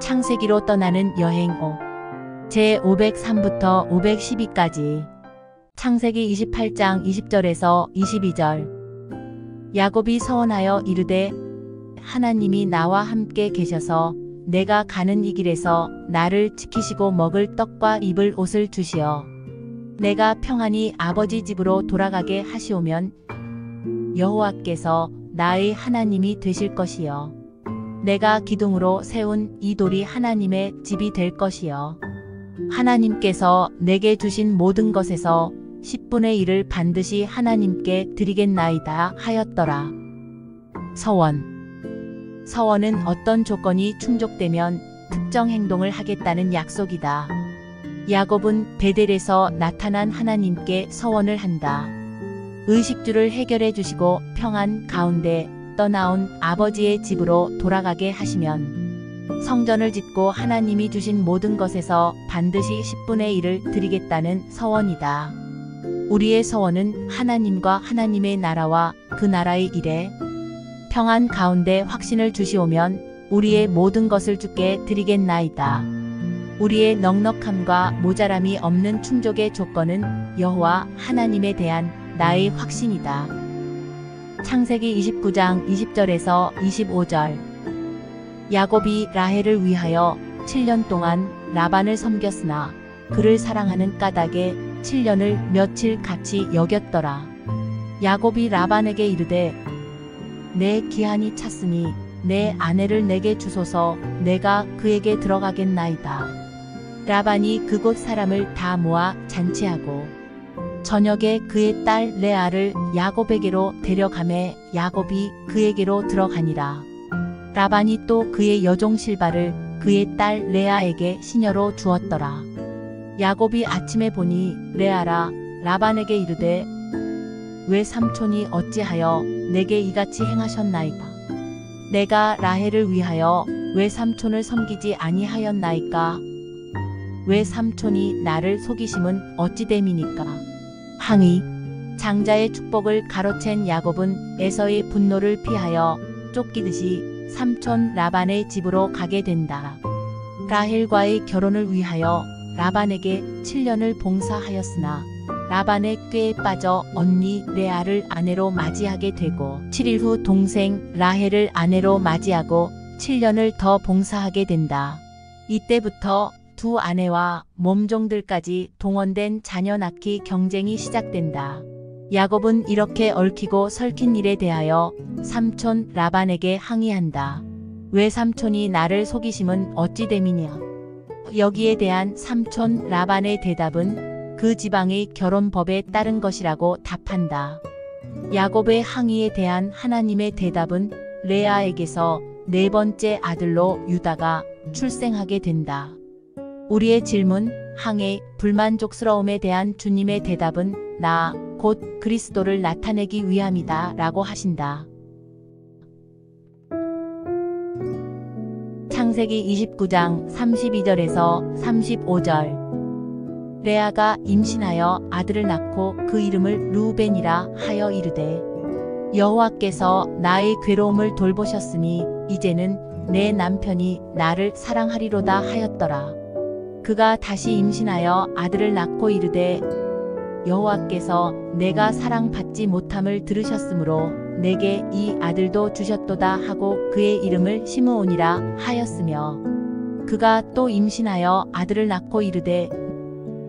창세기로 떠나는 여행 5. 제503부터 512까지. 창세기 28장 20절에서 22절. 야곱이 서원하여 이르되 하나님이 나와 함께 계셔서 내가 가는 이 길에서 나를 지키시고 먹을 떡과 입을 옷을 주시어 내가 평안히 아버지 집으로 돌아가게 하시오면 여호와께서 나의 하나님이 되실 것이요 내가 기둥으로 세운 이 돌이 하나님의 집이 될 것이요 하나님께서 내게 주신 모든 것에서 10분의 1을 반드시 하나님께 드리겠나이다 하였더라. 서원은 어떤 조건이 충족되면 특정 행동을 하겠다는 약속이다. 야곱은 베델에서 나타난 하나님께 서원을 한다. 의식주를 해결해 주시고 평안 가운데 떠나온 아버지의 집으로 돌아가게 하시면 성전을 짓고 하나님이 주신 모든 것에서 반드시 10분의 1을 드리겠다는 서원이다. 우리의 서원은 하나님과 하나님의 나라와 그 나라의 일에 평안 가운데 확신을 주시오면 우리의 모든 것을 주께 드리겠나이다. 우리의 넉넉함과 모자람이 없는 충족의 조건은 여호와 하나님에 대한 나의 확신이다. 창세기 29장 20절에서 25절. 야곱이 라헬을 위하여 7년 동안 라반을 섬겼으나 그를 사랑하는 까닭에 7년을 며칠 같이 여겼더라. 야곱이 라반에게 이르되 내 기한이 찼으니 내 아내를 내게 주소서 내가 그에게 들어가겠나이다. 라반이 그곳 사람을 다 모아 잔치하고 저녁에 그의 딸 레아를 야곱에게로 데려가매 야곱이 그에게로 들어가니라. 라반이 또 그의 여종 실바를 그의 딸 레아에게 시녀로 주었더라. 야곱이 아침에 보니 레아라 라반에게 이르되 왜 삼촌이 어찌하여 내게 이같이 행하셨나이까? 내가 라헬을 위하여 왜 삼촌을 섬기지 아니하였나이까? 왜 삼촌이 나를 속이심은 어찌 됨이니까? 항의. 장자의 축복을 가로챈 야곱은 에서의 분노를 피하여 쫓기듯이 삼촌 라반의 집으로 가게 된다. 라헬과의 결혼을 위하여 라반에게 7년을 봉사하였으나 라반의 꾀에 빠져 언니 레아를 아내로 맞이하게 되고 7일 후 동생 라헬을 아내로 맞이하고 7년을 더 봉사하게 된다. 이때부터 두 아내와 몸종들까지 동원된 자녀 낳기 경쟁이 시작된다. 야곱은 이렇게 얽히고 설킨 일에 대하여 삼촌 라반에게 항의한다. 왜 삼촌이 나를 속이심은 어찌 됨이냐? 여기에 대한 삼촌 라반의 대답은 그 지방의 결혼법에 따른 것이라고 답한다. 야곱의 항의에 대한 하나님의 대답은 레아에게서 네 번째 아들로 유다가 출생하게 된다. 우리의 질문, 항해, 불만족스러움에 대한 주님의 대답은 나, 곧 그리스도를 나타내기 위함이다 라고 하신다. 창세기 29장 32절에서 35절. 레아가 임신하여 아들을 낳고 그 이름을 르우벤이라 하여 이르되 여호와께서 나의 괴로움을 돌보셨으니 이제는 내 남편이 나를 사랑하리로다 하였더라. 그가 다시 임신하여 아들을 낳고 이르되 여호와께서 내가 사랑받지 못함을 들으셨으므로 내게 이 아들도 주셨도다 하고 그의 이름을 시므온이라 하였으며 그가 또 임신하여 아들을 낳고 이르되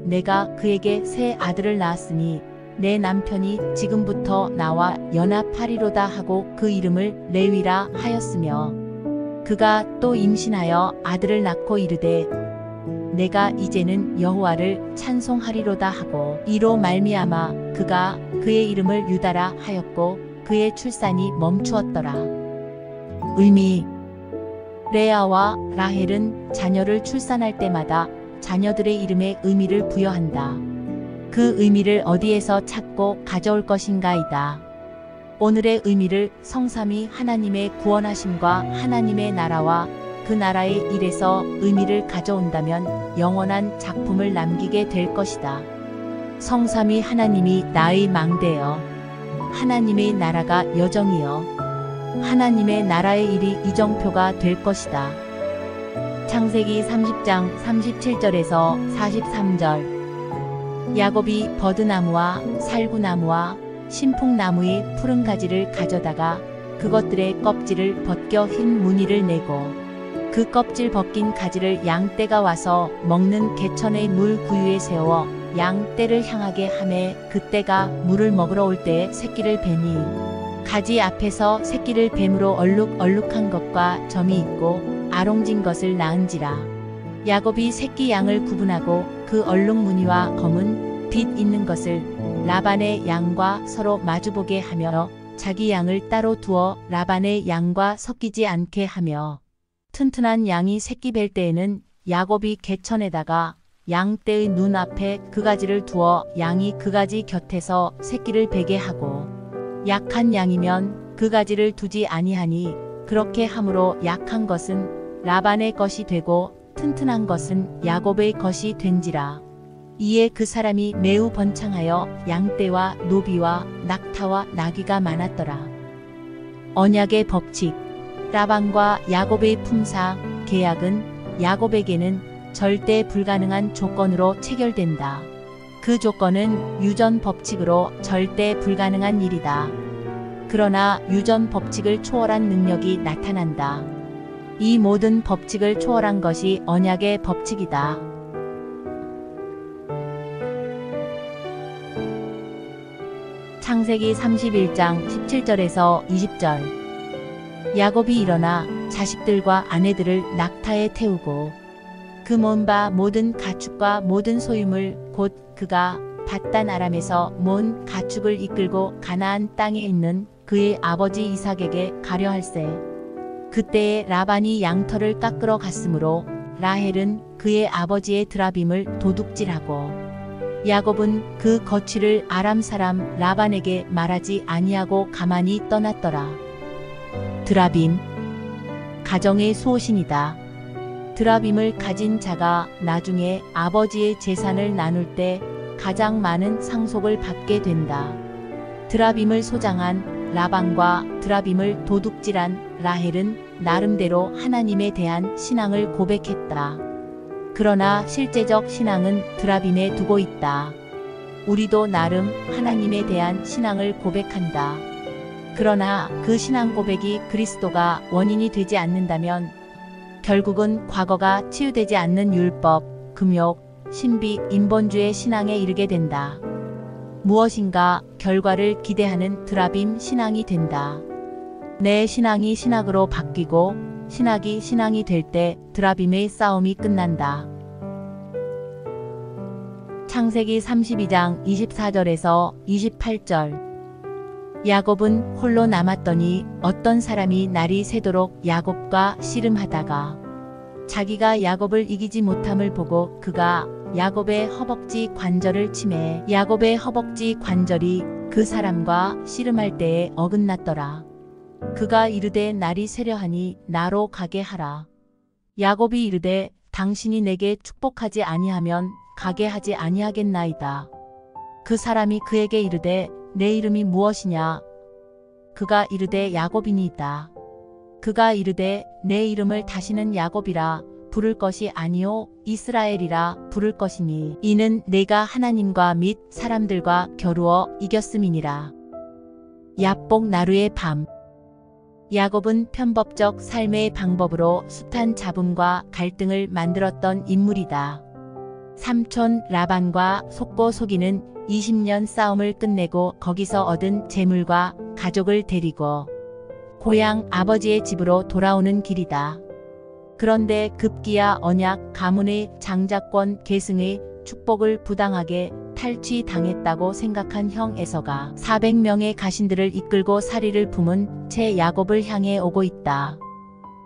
내가 그에게 새 아들을 낳았으니 내 남편이 지금부터 나와 연합하리로다 하고 그 이름을 레위라 하였으며 그가 또 임신하여 아들을 낳고 이르되 내가 이제는 여호와를 찬송하리로다 하고 이로 말미암아 그가 그의 이름을 유다라 하였고 그의 출산이 멈추었더라. 의미. 레아와 라헬은 자녀를 출산할 때마다 자녀들의 이름에 의미를 부여한다. 그 의미를 어디에서 찾고 가져올 것인가이다. 오늘의 의미를 성삼위 하나님의 구원하심과 하나님의 나라와 그 나라의 일에서 의미를 가져온다면 영원한 작품을 남기게 될 것이다. 성삼위 하나님이 나의 망대여 하나님의 나라가 여정이여 하나님의 나라의 일이 이정표가 될 것이다. 창세기 30장 37절에서 43절. 야곱이 버드나무와 살구나무와 신풍나무의 푸른 가지를 가져다가 그것들의 껍질을 벗겨 흰 무늬를 내고 그 껍질 벗긴 가지를 양떼가 와서 먹는 개천의 물 구유에 세워 양떼를 향하게 하매 그떼가 물을 먹으러 올 때에 새끼를 베니 가지 앞에서 새끼를 뱀으로 얼룩얼룩한 것과 점이 있고 아롱진 것을 낳은지라. 야곱이 새끼 양을 구분하고 그 얼룩 무늬와 검은 빛 있는 것을 라반의 양과 서로 마주보게 하며 자기 양을 따로 두어 라반의 양과 섞이지 않게 하며 튼튼한 양이 새끼 뵐 때에는 야곱이 개천에다가 양떼의 눈앞에 그 가지를 두어 양이 그 가지 곁에서 새끼를 베게 하고 약한 양이면 그 가지를 두지 아니하니 그렇게 함으로 약한 것은 라반의 것이 되고 튼튼한 것은 야곱의 것이 된지라. 이에 그 사람이 매우 번창하여 양떼와 노비와 낙타와 나귀가 많았더라. 언약의 법칙. 라반과 야곱의 품사, 계약은 야곱에게는 절대 불가능한 조건으로 체결된다. 그 조건은 유전 법칙으로 절대 불가능한 일이다. 그러나 유전 법칙을 초월한 능력이 나타난다. 이 모든 법칙을 초월한 것이 언약의 법칙이다. 창세기 31장 17절에서 20절. 야곱이 일어나 자식들과 아내들을 낙타에 태우고 그 몬바 모든 가축과 모든 소유물 곧 그가 밧단 아람에서 몬 가축을 이끌고 가나안 땅에 있는 그의 아버지 이삭에게 가려 할세. 그때에 라반이 양털을 깎으러 갔으므로 라헬은 그의 아버지의 드라빔을 도둑질하고 야곱은 그 거취를 아람 사람 라반에게 말하지 아니하고 가만히 떠났더라. 드라빔, 가정의 수호신이다. 드라빔을 가진 자가 나중에 아버지의 재산을 나눌 때 가장 많은 상속을 받게 된다. 드라빔을 소장한 라반과 드라빔을 도둑질한 라헬은 나름대로 하나님에 대한 신앙을 고백했다. 그러나 실제적 신앙은 드라빔에 두고 있다. 우리도 나름 하나님에 대한 신앙을 고백한다. 그러나 그 신앙 고백이 그리스도가 원인이 되지 않는다면 결국은 과거가 치유되지 않는 율법, 금욕, 신비, 인본주의 신앙에 이르게 된다. 무엇인가 결과를 기대하는 드라빔 신앙이 된다. 내 신앙이 신학으로 바뀌고 신학이 신앙이 될 때 드라빔의 싸움이 끝난다. 창세기 32장 24절에서 28절. 야곱은 홀로 남았더니 어떤 사람이 날이 새도록 야곱과 씨름하다가 자기가 야곱을 이기지 못함을 보고 그가 야곱의 허벅지 관절을 치매 야곱의 허벅지 관절이 그 사람과 씨름할 때에 어긋났더라. 그가 이르되 날이 새려하니 나로 가게 하라. 야곱이 이르되 당신이 내게 축복하지 아니하면 가게 하지 아니하겠나이다. 그 사람이 그에게 이르되 내 이름이 무엇이냐? 그가 이르되 야곱이니이다. 그가 이르되 내 이름을 다시는 야곱이라 부를 것이 아니요 이스라엘이라 부를 것이니 이는 내가 하나님과 및 사람들과 겨루어 이겼음이니라. 야복 나루의 밤. 야곱은 편법적 삶의 방법으로 숱한 잡음과 갈등을 만들었던 인물이다. 삼촌 라반과 속고 속이는 20년 싸움을 끝내고 거기서 얻은 재물과 가족을 데리고 고향 아버지의 집으로 돌아오는 길이다. 그런데 급기야 언약 가문의 장자권 계승의 축복을 부당하게 탈취당했다고 생각한 형 에서가 400명의 가신들을 이끌고 사리를 품은 채 야곱을 향해 오고 있다.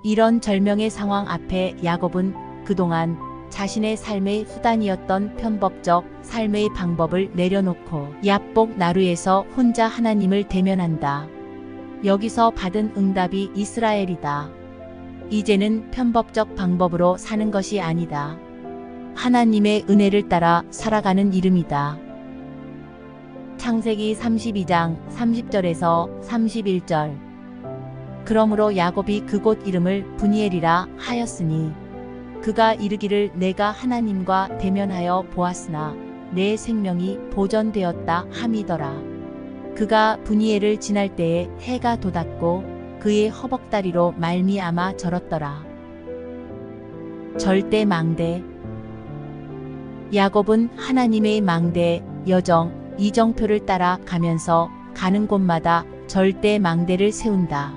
이런 절명의 상황 앞에 야곱은 그동안 자신의 삶의 수단이었던 편법적 삶의 방법을 내려놓고 야복 나루에서 혼자 하나님을 대면한다. 여기서 받은 응답이 이스라엘이다. 이제는 편법적 방법으로 사는 것이 아니다. 하나님의 은혜를 따라 살아가는 이름이다. 창세기 32장 30절에서 31절. 그러므로 야곱이 그곳 이름을 브니엘이라 하였으니 그가 이르기를 내가 하나님과 대면하여 보았으나 내 생명이 보전되었다 함이더라. 그가 분이엘을 지날 때에 해가 돋았고 그의 허벅다리로 말미암아 절었더라. 절대 망대. 야곱은 하나님의 망대 여정 이정표를 따라 가면서 가는 곳마다 절대 망대를 세운다.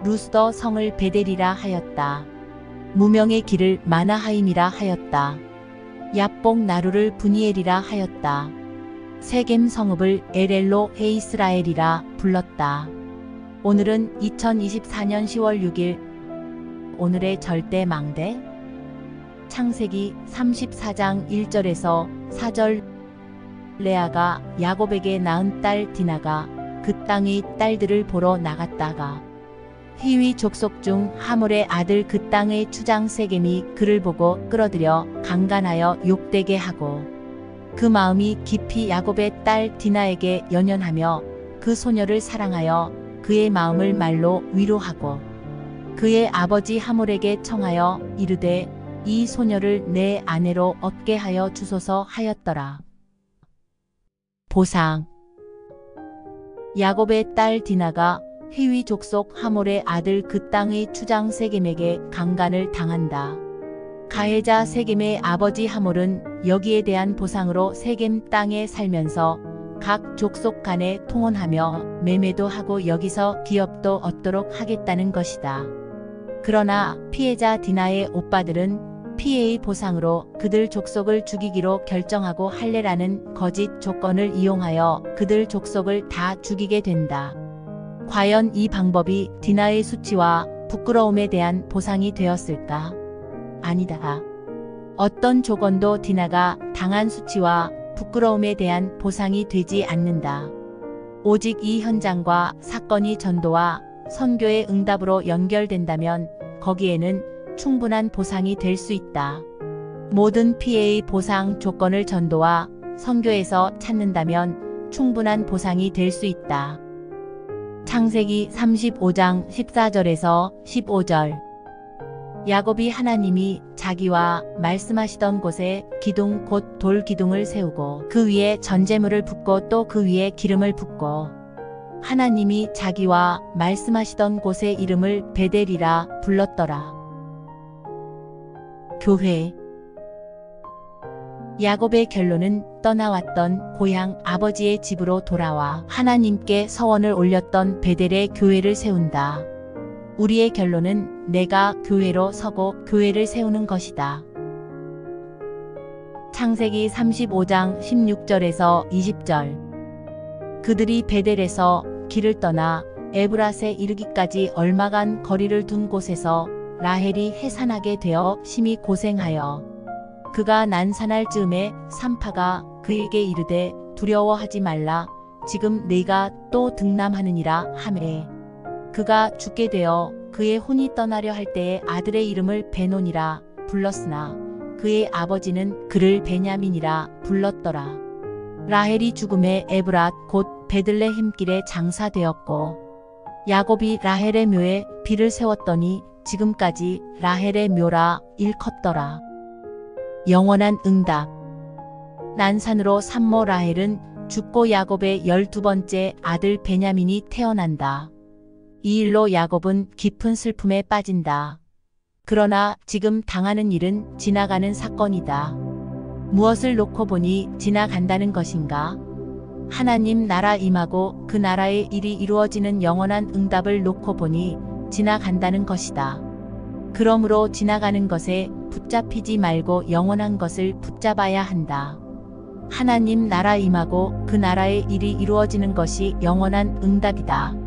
루스더 성을 베델이라 하였다. 무명의 길을 마나하임이라 하였다. 야복 나루를 분이엘이라 하였다. 세겜 성읍을 엘엘로 헤이스라엘이라 불렀다. 오늘은 2024년 10월 6일. 오늘의 절대 망대. 창세기 34장 1절에서 4절. 레아가 야곱에게 낳은 딸 디나가 그 땅의 딸들을 보러 나갔다가 히위 족속 중 하몰의 아들 그 땅의 추장 세겜이 그를 보고 끌어들여 강간하여 욕되게 하고 그 마음이 깊이 야곱의 딸 디나에게 연연하며 그 소녀를 사랑하여 그의 마음을 말로 위로하고 그의 아버지 하몰에게 청하여 이르되 이 소녀를 내 아내로 얻게 하여 주소서 하였더라. 보상. 야곱의 딸 디나가 히위 족속 하몰의 아들 그 땅의 추장 세겜에게 강간을 당한다. 가해자 세겜의 아버지 하몰은 여기에 대한 보상으로 세겜 땅에 살면서 각 족속 간에 통혼하며 매매도 하고 여기서 기업도 얻도록 하겠다는 것이다. 그러나 피해자 디나의 오빠들은 피해의 보상으로 그들 족속을 죽이기로 결정하고 할례라는 거짓 조건을 이용하여 그들 족속을 다 죽이게 된다. 과연 이 방법이 디나의 수치와 부끄러움에 대한 보상이 되었을까? 아니다. 어떤 조건도 디나가 당한 수치와 부끄러움에 대한 보상이 되지 않는다. 오직 이 현장과 사건이 전도와 선교의 응답으로 연결된다면 거기에는 충분한 보상이 될 수 있다. 모든 피해의 보상 조건을 전도와 선교에서 찾는다면 충분한 보상이 될 수 있다. 창세기 35장 14절에서 15절. 야곱이 하나님이 자기와 말씀하시던 곳에 기둥 곧 돌 기둥을 세우고 그 위에 전제물을 붓고 또 그 위에 기름을 붓고 하나님이 자기와 말씀하시던 곳의 이름을 베델이라 불렀더라. 교회. 야곱의 결론은 떠나왔던 고향 아버지의 집으로 돌아와 하나님께 서원을 올렸던 베델의 교회를 세운다. 우리의 결론은 내가 교회로 서고 교회를 세우는 것이다. 창세기 35장 16절에서 20절. 그들이 베델에서 길을 떠나 에브랏에 이르기까지 얼마간 거리를 둔 곳에서 라헬이 해산하게 되어 심히 고생하여 그가 난산할 즈음에 산파가 그에게 이르되 두려워하지 말라 지금 네가 또 등남하느니라 하매 그가 죽게 되어 그의 혼이 떠나려 할 때에 아들의 이름을 베논이라 불렀으나 그의 아버지는 그를 베냐민이라 불렀더라. 라헬이 죽음에 에브랏 곧 베들레헴길에 장사되었고 야곱이 라헬의 묘에 비를 세웠더니 지금까지 라헬의 묘라 일컫더라. 영원한 응답. 난산으로 산모 라헬은 죽고 야곱의 12번째 아들 베냐민이 태어난다. 이 일로 야곱은 깊은 슬픔에 빠진다. 그러나 지금 당하는 일은 지나가는 사건이다. 무엇을 놓고 보니 지나간다는 것인가? 하나님 나라 임하고 그 나라의 일이 이루어지는 영원한 응답을 놓고 보니 지나간다는 것이다. 그러므로 지나가는 것에 붙잡히지 말고 영원한 것을 붙잡아야 한다. 하나님 나라 임하고 그 나라의 일이 이루어지는 것이 영원한 응답이다.